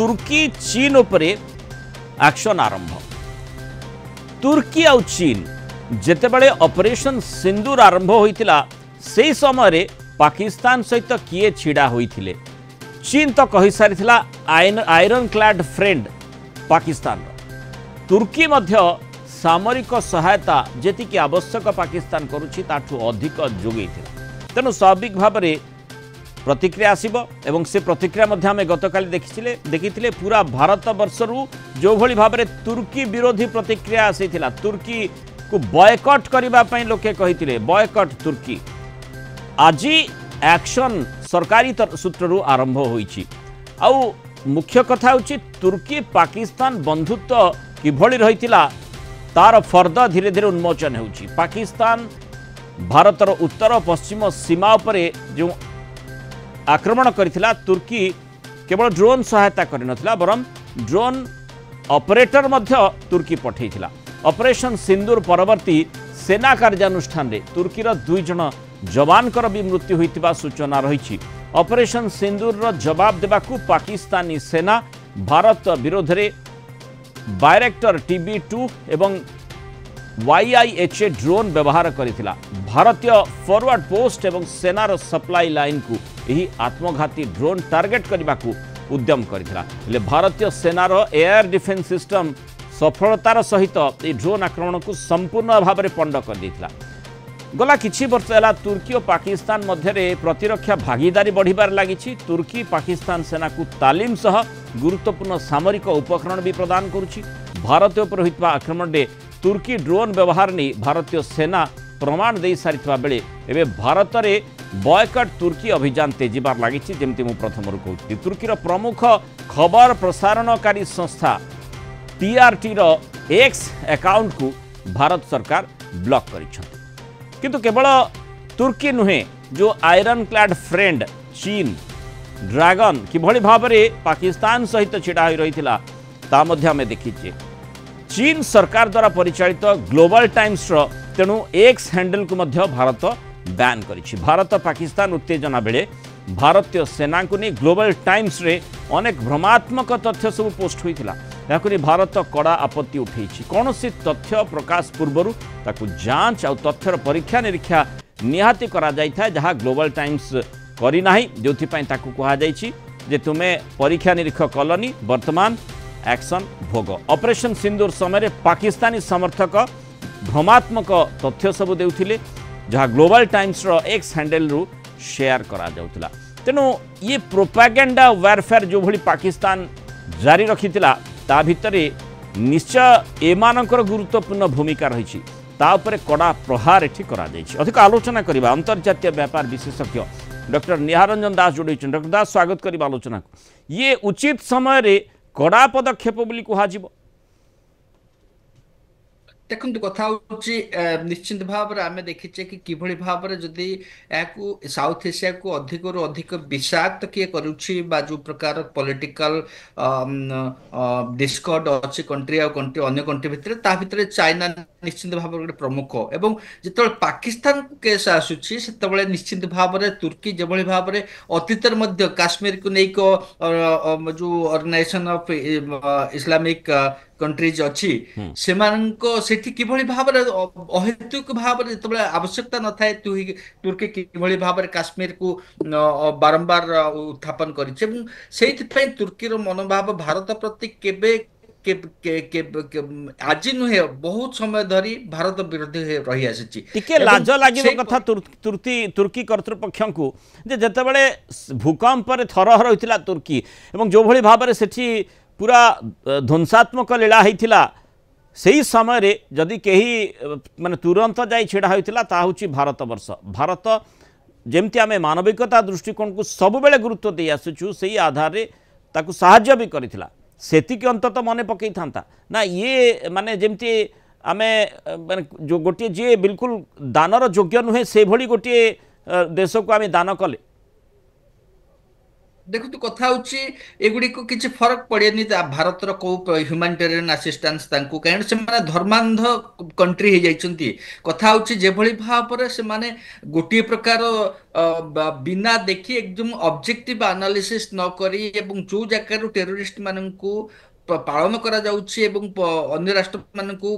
तुर्की चीन उपरे एक्शन आरंभ। तुर्की आउ चीन जेतेबेले ऑपरेशन सिंदूर आरंभ होइतिला सेही समय पाकिस्तान सहित किए छिड़ा होइथिले। चीन तो कहि सारिथिला आयरन क्लैड फ्रेंड पाकिस्तान। तुर्की मध्य सामरिक सहायता जेतिकी आवश्यक पाकिस्तान करुछि ताठू अधिक जोगैथिला। तेणु स्वाभाविक भाव में प्रतिक्रिया आसिबो एवं से प्रतिक्रिया मध्य आमे गतकाली देखिथिले पूरा भारत वर्षरु जो भली भाव में तुर्की विरोधी प्रतिक्रिया आसीथिला। तुर्की को बॉयकट करबा पई लोके कहिथिले बॉयकट तुर्की। आज एक्शन सरकारी सूत्ररु आरंभ होईछि। आउ मुख्य कथा होछि तुर्की पाकिस्तान बंधुत्व किभली रहितिला तार फर्द धीरे धीरे उन्मोचन होछि। पाकिस्तान भारतर उत्तर पश्चिम सीमा उपरे जो आक्रमण करथिला तुर्की केवल ड्रोन सहायता करनथिला बरम ड्रोन ऑपरेटर मध्य तुर्की पठेइथिला। ऑपरेशन सिंदूर परवर्ती सेना कार्यानुष्ठान रे तुर्कीर 2 जन जवानकर भी मृत्यु होइतिबा सूचना रहिछि। ऑपरेशन सिंदूर रो जवाब देबाकू पाकिस्तानी सेना भारत विरोध रे बायरेक्टर TB2 एवं YIHA ड्रोन व्यवहार करथिला। भारतीय फॉरवर्ड पोस्ट एवं सेनार सप्लाई लाइन को यही आत्मघाती ड्रोन टार्गेट करने को उद्यम करथिला। ले भारतीय सेनार एयर डिफेंस सिस्टम सफलतार सहित ये ड्रोन आक्रमण को संपूर्ण भाव में पंड कर देथिला। गला किछि वर्ष है तुर्की और पाकिस्तान मध्य प्रतिरक्षा भागीदारी बढ़िबार लागिछि। तुर्की पाकिस्तान सेना को तालीम सह गुरुत्वपूर्ण सामरिक उपकरण भी प्रदान करुछि। भारत उपर होइतबा आक्रमण रे तुर्की ड्रोन व्यवहार नहीं भारतीय सेना प्रमाण दे सारिथिबा बेले एबे भारत रे बॉयकट तुर्की अभियान तेजिबार लागिछि। जेमति मु प्रथमरु कहूछि तुर्कीर प्रमुख खबर प्रसारणकारी संस्था TRT रो एक्स अकाउंट को भारत सरकार ब्लॉक करिछथि। किंतु केवल तुर्की नुहे जो आयरन क्लैड फ्रेंड चीन ड्रैगन किभली भाव में पाकिस्तान सहित छिड़ा होई रहिथिला ता मध्य आमे देखिछे। चीन सरकार द्वारा परिचालित ग्लोबल टाइम्स रो तेणु एक्स हैंडल को मध्य भारत बैन करिछि। भारत पाकिस्तान उत्तेजना बेले भारतीय सेना को नहीं ग्लोबल टाइम्स रे अनेक भ्रमात्मक तथ्य सब पोस्ट होइथिला। याकु भारत कड़ा आपत्ति उठेछि। कौनसी तथ्य प्रकाश पूर्वरु ताकु जांच और तथ्यर परीक्षा निरीक्षा निहाती करा जाय था जहां ग्लोबल टाइम्स करी नाही जोथि पई ताकु कहा जायछि जे तुमे परीक्षा निरीक्षा कलनी वर्तमान एक्शन भोग। ऑपरेशन सिंदूर समय पाकिस्तानी समर्थक भ्रमात्मक तथ्य सब देउथिले जहां ग्लोबल टाइम्स रो एक्स हैंडल रु शेयर करा जाउथिला। तेणु ये प्रोपागेंडा वारफेयर जो भली पाकिस्तान जारी रखिथिला ता भितरे निश्चय एमानकर गुरुत्वपूर्ण भूमिका रही तापर कड़ा प्रहार एठी करा जायछि। अधिक आलोचना करिबा अंतर्जातीय व्यापार विशेषज्ञ डॉक्टर निहारंजन दास जोड़ी। डॉक्टर दास स्वागत करिबा आलोचना को। ये उचित समय रे कड़ा पदक्षेप बोली कुहाजिबो। देखो कथा निश्चित भाव में आम देखीचे कि किभली भाव में जदि साउथ एशिया को अधिक रु अधिक विषाक्त किए करुछि बा जो प्रकार पॉलिटिकल डिस्कॉर्ड अच्छी कंट्री आ कंट्री अन्य कंट्री भितर ता भितर चाइना निश्चित भाव में प्रमुख एवं जिते पाकिस्तान केस आसुछि सेतबेले निश्चित भाव में तुर्की जेभली भाव में अतीतर मध्य काश्मीर को नहीं जो ऑर्गेनाइजेशन ऑफ इस्लामिक कंट्रीज अच्छी सेठी किभली भाव अहेतुक भाव जो आवश्यकता न थाए तुर्की किभली भाव काश्मीर को बारंबार उत्थापन करिछि। तुर्कीर मनोभाव भारत प्रति केबे आज नुहे बहुत समय धरी भारत विरोधी रही आसी। लाज लगे कथा तुर्की कर्तृपक्ष को जेतेबेले भूकंप थरहर होइतिला तुर्की एवं जो भली भाव में सेठी पूरा ध्वंसात्मक लीला होइतिला सही समय रे जदि कहीं माने तुरंत जाई छिड़ा होइतिला ता होछि भारत वर्ष। भारत जेमति आमे मानविकता दृष्टिकोण को सब बेले गुरुत्व दे आसुछु सही आधार रे ताकू सहाय्य भी करितिला सेतिक अंतत मने पकई थांता ना ये माने जेमति आमे माने जो गोटे जे बिल्कुल दानर योग्य नुहे से भली गोटे देश को आमे दान कले। ଦେଖନ୍ତୁ କଥା ହଉଛି ଏଗୁଡିକୁ କିଛି ଫରକ ପଡେନି ଭାରତର କୋଉ ହ୍ୟୁମାନିଟେରିଆନ ଆସିଷ୍ଟାନ୍ସ ତାଙ୍କୁ, କାରଣ ସେମାନେ ଧର୍ମାନ୍ଧ କଣ୍ଟ୍ରି ହେଇଯାଇଛନ୍ତି। କଥା ହଉଛି ଯେଭଳି ଭାବରେ ସେମାନେ ଗୋଟିଏ ପ୍ରକାର ବିନା ଦେଖି ଏକଦମ ଅବଜେକ୍ଟିଭ ଆନାଲିସିସ୍ ନ କରି ଏବଂ ଯୋଉ ଜାଗାରୁ ଟେରୋରିଷ୍ଟ ମାନଙ୍କୁ ପାଳନ କରାଯାଉଛି ଏବଂ ଅନ୍ୟ ରାଷ୍ଟ୍ରମାନଙ୍କୁ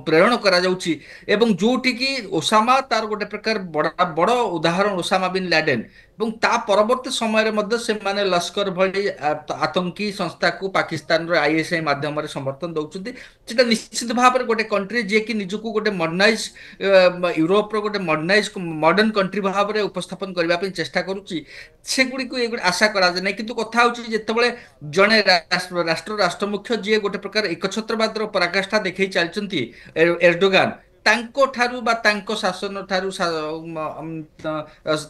ପ୍ରେରଣ କରାଯାଉଛି, ଏବଂ ଯୋଉଠିକି ଓସାମା ତାର ଗୋଟେ ପ୍ରକାର ବଡ ବଡ ଉଦାହରଣ ଓସାମା ବିନ୍ ଲାଡେନ, ଏବଂ ତା ପରବର୍ତ୍ତୀ ସମୟରେ ମଧ୍ୟ ସେମାନେ ଲସ୍କର ଭଳି ଆତଙ୍କୀ ସଂସ୍ଥାକୁ ପାକିସ୍ତାନର ଆଇଏସ୍ଆଇ ମାଧ୍ୟମରେ ସମର୍ଥନ ଦଉଛନ୍ତି। ସେଟା ନିଶ୍ଚିତ ଭାବରେ ଗୋଟେ କଣ୍ଟ୍ରି ଯିଏକି ନିଜକୁ ଗୋଟେ ମଡର୍ଣ୍ଣାଇଜ ୟୁରୋପର ଗୋଟେ ମଡର୍ଣ୍ଣ କଣ୍ଟ୍ରି ଭାବରେ ଉପସ୍ଥାପନ କରିବା ପାଇଁ ଚେଷ୍ଟା କରୁଛି, ସେଗୁଡିକୁ ଏଗୁଡିକ ଆଶା କରାଯାଏ ନାହିଁ। କିନ୍ତୁ କଥା ହଉଛି ଯେତେବେଳେ ଜଣେ ରାଷ୍ଟ୍ର ମୁଖ୍ୟ ଯିଏ ଗୋଟେ ପ୍ରକାର ଏକଛତ୍ରବାଦର ପରାକାଷ୍ଠା ଦେଖେଇ ଚାଲିଛନ୍ତି, ଏରଡୋଗାନ, ତାଙ୍କ ଠାରୁ ବା ତାଙ୍କ ଶାସନ ଠାରୁ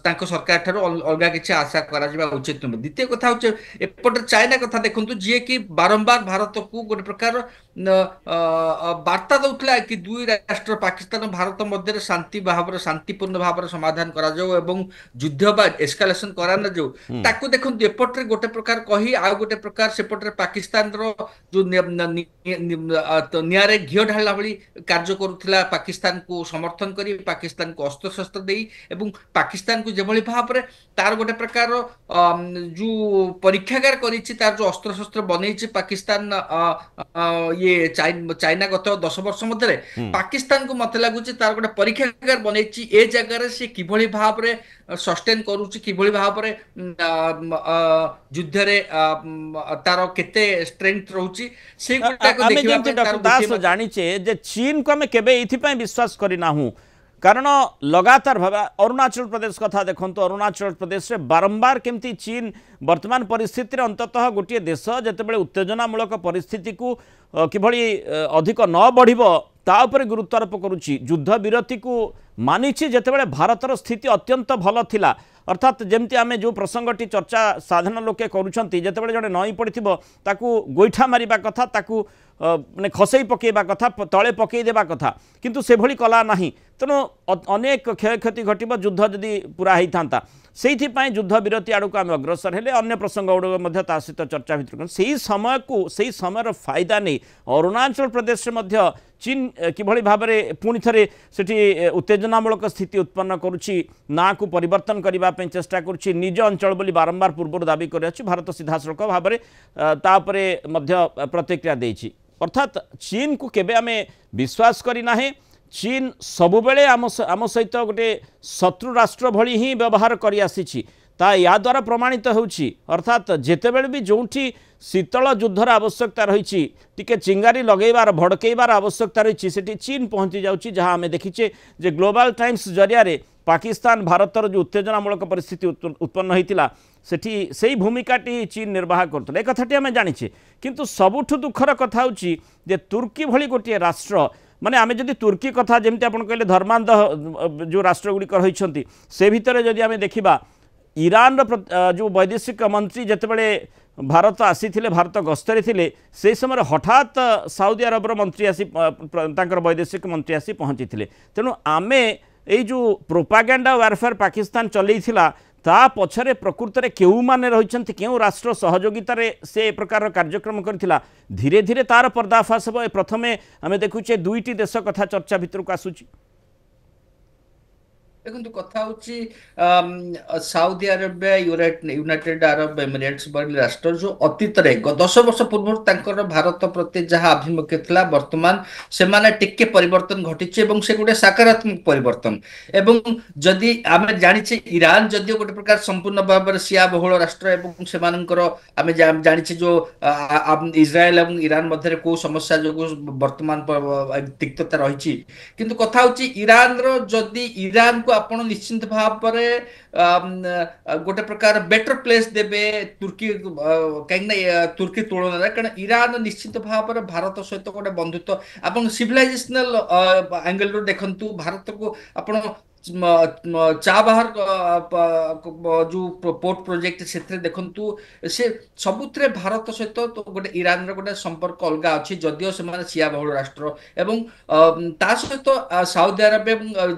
ତାଙ୍କ ସରକାର ଠାରୁ ଅଲଗା କିଛି ଆଶା କରାଯିବା ଉଚିତ ନୁହେଁ। ଦ୍ୱିତୀୟ କଥା ହଉଛି ଏପଟେ ଚାଇନା କଥା ଦେଖନ୍ତୁ, ଯିଏକି ବାରମ୍ବାର ଭାରତକୁ ଗୋଟେ ପ୍ରକାର ବାର୍ତ୍ତା ଦଉଥିଲା କି ଦୁଇ ରାଷ୍ଟ୍ର ପାକିସ୍ତାନ ଭାରତ ମଧ୍ୟରେ ଶାନ୍ତି ଭାବରେ ଶାନ୍ତିପୂର୍ଣ୍ଣ ଭାବରେ ସମାଧାନ କରାଯାଉ ଏବଂ ଯୁଦ୍ଧ ବା ଏସ୍କାଲେସନ କରା ନ ଯାଉ। ହୁଁ। ତାକୁ ଦେଖନ୍ତୁ ଏପଟରେ ଗୋଟେ ପ୍ରକାର କହି ଆଉ ଗୋଟେ ପ୍ରକାର ସେପଟରେ ପାକିସ୍ତାନର ଯୋଉ ନିଆଁରେ ଘିଅ ଢାଳିଲା ଭଳି କାର୍ଯ୍ୟ କରୁଥିଲା, ପାକିସ୍ତାନକୁ ସମର୍ଥନ କରି ପାକିସ୍ତାନକୁ ଅସ୍ତ୍ରଶସ୍ତ୍ର ଦେଇ, ଏବଂ ପାକିସ୍ତାନକୁ ଯେଭଳି ଭାବରେ ତାର ଗୋଟେ ପ୍ରକାର ଯୋଉ ପରୀକ୍ଷାଗାର କରିଛି, ତାର ଯୋଉ ଅସ୍ତ୍ରଶସ୍ତ୍ର ବନେଇଛି ପାକିସ୍ତାନ ଇଏ ଚାଇନା ଗତ 10 ବର୍ଷ ମଧ୍ୟରେ ହୁଁ। ପାକିସ୍ତାନକୁ ମତେ ଲାଗୁଛି ତାର ଗୋଟେ ପରୀକ୍ଷାଗାର ବନେଇଛି। ଏ ଜାଗାରେ ସେ କିଭଳି ଭାବରେ ସଷ୍ଟେନ କରୁଛି, କିଭଳି ଭାବରେ ଯୁଦ୍ଧରେ ତାର କେତେ ଷ୍ଟ୍ରେଂଥ ରହୁଛି, ସେଗୁଡାକ ଆମେ ଦେଖିବା ଯେମିତି ପାଇଁ ତାର ଡକ୍ଟର ଗୋଟିଏ ଦାସ ମାତ୍ର ଜାଣିଛେ ଯେ ଚୀନକୁ ଆମେ କେବେ ଏଇଥିପାଇଁ ବିଶ୍ୱାସ କରିନାହୁଁ, କାରଣ ଲଗାତାର ଭାବେ ଅରୁଣାଚଳ ପ୍ରଦେଶ କଥା ଦେଖନ୍ତୁ, ଅରୁଣାଚଳ ପ୍ରଦେଶରେ ବାରମ୍ବାର କେମିତି ଚୀନ ବର୍ତ୍ତମାନ ପରିସ୍ଥିତିରେ ଅନ୍ତତଃ ଗୋଟିଏ ଦେଶ ଯେତେବେଳେ ଉତ୍ତେଜନାମୂଳକ ପରିସ୍ଥିତିକୁ କିଭଳି ଅଧିକ ନ ବଢ଼ିବ ତା ଉପରେ ଗୁରୁତ୍ୱାରୋପ କରୁଛି। ଯୁଦ୍ଧ ବିରତିକୁ ମାନିଛି ଯେତେବେଳେ ଭାରତର ସ୍ଥିତି ଅତ୍ୟନ୍ତ ଭଲ ଥିଲା, अर्थात जमती आम जो प्रसंगटी चर्चा साधारण लोके करुँच जितेबाला जड़े नई पड़ी ताकू गोईठा मारिबा कथा ताकू माने खसई पकेबा कथा तले पकईदेवा कथा किंतु से भली कला नहीं तेणु अनेक क्षयक्षति घटब युद्ध जदि पूरा होता से युद्ध विरति आड़क आम अग्रसर हेले अन्य प्रसंग गुड़िक सहित चर्चा भितर से समय को से समय फायदा नहीं अरुणाचल प्रदेश में चीन किभली भाव में पुणी थे से उत्तेजनामूलक स्थिति उत्पन्न करुच्ची ना को परिवर्तन करने चेष्टा करुच्ची निज अंचल बोली बारंबार पूर्व दाबी कर भारत सीधासख भाव में प्रतिक्रिया देछि अर्थात चीन को केबे आमे विश्वास करना चीन सबुबले आम सहित गोटे शत्रु राष्ट्र भली ही व्यवहार कर आसी या द्वारा प्रमाणित होछि अर्थात जेतेबेले भी जोठी शीतल युद्धर आवश्यकता रही टिके चिंगारी लगेबार भड़कईबार आवश्यकता रही सेठी चीन पहुँची जाउछि जहाँ आमे देखिचे जे ग्लोबल टाइम्स जरिया पाकिस्तान भारतर जो उत्तेजनामूलक परिस्थिति उत्पन्न होता सेठी से भूमिकाटी चीन निर्वाह करते एक कथाटी आम जाचे किंतु सबुठु दुखर कथा होछि जे तुर्की भली गोटे राष्ट्र माने आमे जदि तुर्की कथा जमती आपन कहले धर्मांध जो राष्ट्रगुड़िक रही से भितर जदि आमे देखिबा ईरान जो वैदेशिक मंत्री जितेबाला भारत आसी भारत गस्तरे थे से समय हठात साउदी अरबर मंत्री आसी वैदेशिक मंत्री आसी पहुँची तेणु आमे ये जो प्रोपागेंडा वारफेयर पाकिस्तान चलैथिला ता पछरे प्रकृत में केउ माने रहिछन्ति केउ राष्ट्र सहयोगितार से प्रकार कार्यक्रम करथिला धीरे धीरे तार पर्दाफाश हे प्रथमे आमे देखुचे दुईटी देश कथा चर्चा भितर को आसुची देखो कथा होची Saudi Arabia United Arab Emirates भली राष्ट्र जो अतीत 10 वर्ष पूर्व तांकर भारत प्रति जहाँ आभिमुख्य थिला वर्तमान से माने टिके परिवर्तन घटी एवं से गोटे सकारात्मक परिवर्तन एवं जदि आम जानिछे ईरान जदि गोटे प्रकार संपूर्ण भाव में शिया बहुल राष्ट्र एवं से आम जानिछे जो इज्राएल एवं ईरान मध्य को समस्या जो वर्तमान तिक्तता रही किंतु कथा होची ईरान रो जदि ईरान को आपण निश्चित भाव गोटे प्रकार बेटर प्लेस देबे तुर्की कहीं तुर्की तुलन कारण ईरान निश्चित भाव भारत सहित गोटे बंधुत्व आपण सिविलाइजेशनल एंगल देखंतु भारत को आपण चाबाहार जो पोर्ट प्रोजेक्ट से देखु से सबुत भारत सहित तो गोटे ईरान गोटे संपर्क अलग अच्छी जदियो से शिया बहुल राष्ट्र एवं ता सहित साउदी अरब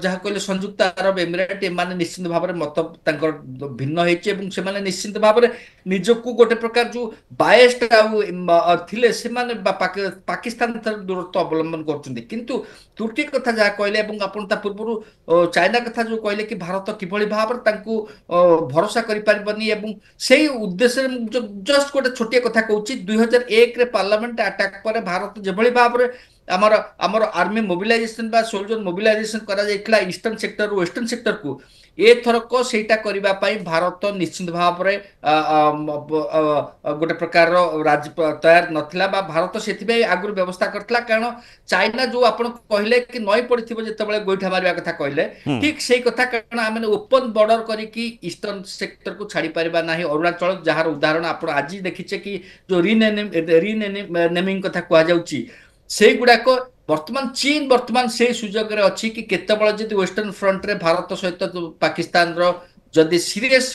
जहाँ कहले संयुक्त अरब एमिरेट एम निश्चित भाव में मत भिन्न होती निश्चित भाव ନିଜକୁ ଗୋଟେ ପ୍ରକାର ଯୋଉ ବାୟସ୍ଡ ଥିଲେ ସେମାନେ ପାକିସ୍ତାନ ଦୂରତ୍ୱ ଅବଲମ୍ବନ କରୁଛନ୍ତି। କିନ୍ତୁ ତୁର୍କୀ କଥା ଯାହା କହିଲେ ଏବଂ ଆପଣ ତା ପୂର୍ବରୁ ଚାଇନା କଥା ଯୋଉ କହିଲେ କି ଭାରତ କିଭଳି ଭାବରେ ତାଙ୍କୁ ଭରସା କରିପାରିବନି ଏବଂ ସେଇ ଉଦ୍ଦେଶ୍ୟରେ ମୁଁ ଜଷ୍ଟ ଗୋଟେ ଛୋଟିଆ କଥା କହୁଛି 2001ରେ ପାର୍ଲାମେଣ୍ଟ ଆଟାକ୍ ପରେ ଭାରତ ଯେଭଳି ଭାବରେ ଆମର ଆମର ଆର୍ମି ମୋବିଲାଇଜେସନ ବା ସୋଲଜର ମୋବିଲାଇଜେସନ କରାଯାଇଥିଲା ଇଷ୍ଟର୍ଣ୍ଣ ସେକ୍ଟରରୁ ୱେଷ୍ଟର୍ଣ୍ଣ ସେକ୍ଟରକୁ ଏଥରକ ସେଇଟା କରିବା ପାଇଁ ଭାରତ ନିଶ୍ଚିତ ଭାବରେ ଗୋଟେ ପ୍ରକାରର ତୟାର ନଥିଲା ବା ଭାରତ ସେଥିପାଇଁ ଆଗରୁ ବ୍ୟବସ୍ଥା କରିଥିଲା। କାରଣ ଚାଇନା ଯୋଉ ଆପଣ କହିଲେ କି ନଈ ପଡିଥିବ ଯେତେବେଳେ ଗୋଇଠା ମାରିବା କଥା କହିଲେ ଠିକ ସେଇ କଥା। କାରଣ ଆମେ ଓପନ ବର୍ଡର କରିକି ଇଷ୍ଟର୍ଣ୍ଣ ସେକ୍ଟରକୁ ଛାଡି ପାରିବା ନାହିଁ। ଅରୁଣାଚଳ ଯାହାର ଉଦାହରଣ ଆପଣ ଆଜି ଦେଖିଛେ କି ଯୋଉ ରିନେମିଂ କଥା କୁହାଯାଉଛି ସେଇଗୁଡାକ ବର୍ତ୍ତମାନ ଚୀନ ବର୍ତ୍ତମାନ ସେଇ ସୁଯୋଗରେ ଅଛି କି କେତେବେଳେ ଯଦି ୱେଷ୍ଟର୍ଣ୍ଣ ଫ୍ରଣ୍ଟରେ ଭାରତ ସହିତ ପାକିସ୍ତାନର ଯଦି ସିରିୟସ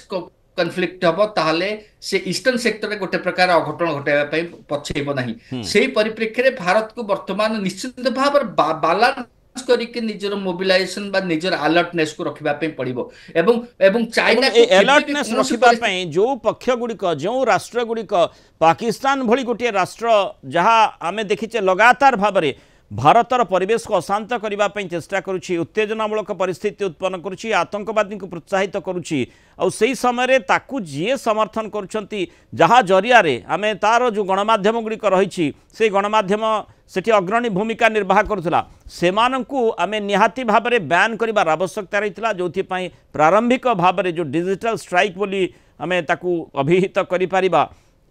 କନଫ୍ଲିକ୍ଟ ହବ ତାହେଲେ ସେ ଇଷ୍ଟର୍ଣ୍ଣ ସେକ୍ଟରରେ ଗୋଟେ ପ୍ରକାର ଅଘଟଣ ଘଟାଇବା ପାଇଁ ପଛେଇବ ନାହିଁ। ସେଇ ପରିପ୍ରେକ୍ଷୀରେ ଭାରତକୁ ବର୍ତ୍ତମାନ ନିଶ୍ଚିତ ଭାବରେ ବାଲାନ୍ସ କରିକି ନିଜର ମୋବିଲାଇଜେସନ ବା ନିଜର ଆଲର୍ଟନେସ୍ କୁ ରଖିବା ପାଇଁ ପଡିବ ଏବଂ ଏବଂ ଚାଇନା ଆଲର୍ଟନେସ୍ ରଖିବା ପାଇଁ ଯୋଉ ପକ୍ଷ गुड़िक जो राष्ट्र गुड़िक पाकिस्तान भली गोटे राष्ट्र जहाँ आम देखीचे लगातार भाव में भारतर परिवेश को अशांत करने चेष्टा करुच्ची, उत्तेजनामूलक परिस्थिति उत्पन्न करुच्ची, आतंकवादी को प्रोत्साहित करुच्ची। से समय ताकू जी समर्थन करुच्चंती जहाँ जरिया आम तार जो गणमाध्यम गुड़िक रही से गणमाध्यम सेठी अग्रणी भूमिका निर्वाह करुला से आम निहाती भाव में बैन कर आवश्यकता रही जो प्रारंभिक भाव में जो डिजिटल स्ट्राइक बोली आम ताकू अभिहित करिपारिबा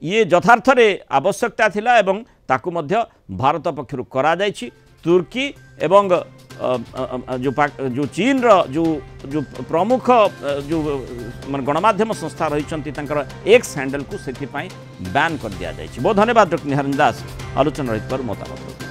ये यथार्थ आवश्यकता थिला एवं ताकू मध्य भारत पक्षरु करा जायछि। तुर्की एवं जो चीन रो जो प्रमुख जो गणमाध्यम संस्था रही एक्स हैंडल को से बैन कर दिया जायछि। बहुत धन्यवाद डॉक्टर निहारिणी दास आलोचना रही मतामत।